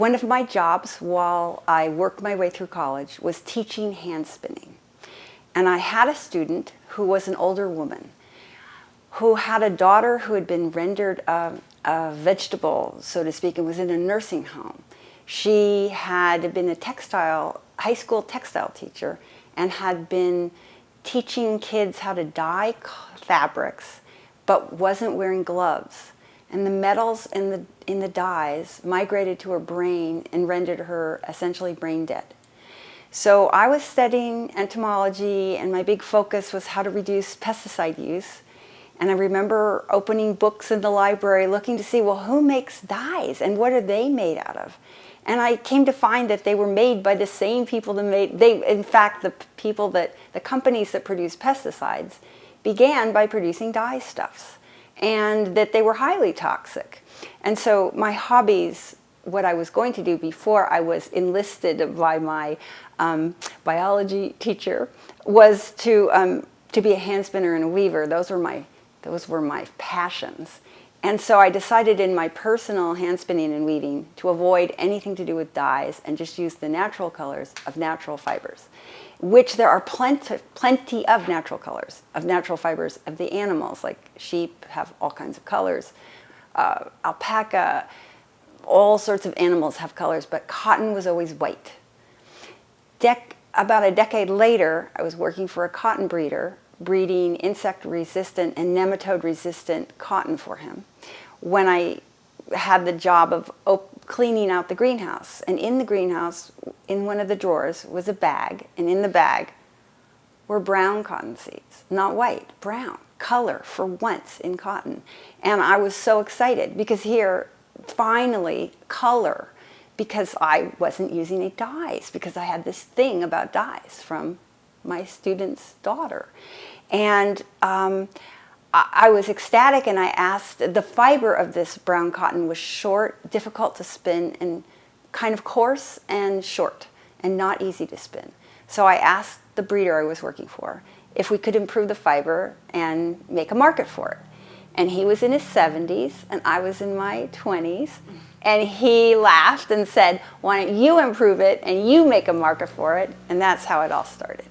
One of my jobs while I worked my way through college was teaching hand spinning. And I had a student who was an older woman who had a daughter who had been rendered a vegetable, so to speak, and was in a nursing home. She had been a high school textile teacher and had been teaching kids how to dye fabrics, but wasn't wearing gloves. And the metals in the dyes migrated to her brain and rendered her essentially brain dead. So I was studying entomology, and my big focus was how to reduce pesticide use. And I remember opening books in the library looking to see, well, who makes dyes and what are they made out of? And I came to find that they were made by the same people that in fact, the companies that produce pesticides began by producing dye stuffs, and that they were highly toxic. And so my hobbies, what I was going to do before I was enlisted by my biology teacher, was to be a hand spinner and a weaver. Those were my passions. And so I decided in my personal hand spinning and weaving to avoid anything to do with dyes and just use the natural colors of natural fibers, which there are plenty of natural colors, of natural fibers of the animals, like sheep have all kinds of colors, alpaca, all sorts of animals have colors, but cotton was always white. About a decade later, I was working for a cotton breeder, breeding insect-resistant and nematode-resistant cotton for him, when I had the job of cleaning out the greenhouse. And in the greenhouse, in one of the drawers, was a bag, and in the bag were brown cotton seeds. Not white, brown, color for once in cotton. And I was so excited because here, finally, color, because I wasn't using any dyes, because I had this thing about dyes from my student's daughter. And I was ecstatic, and I asked, the fiber of this brown cotton was short, difficult to spin, and kind of coarse and short, and not easy to spin. So I asked the breeder I was working for if we could improve the fiber and make a market for it. And he was in his 70s, and I was in my 20s. And he laughed and said, why don't you improve it and you make a market for it? And that's how it all started.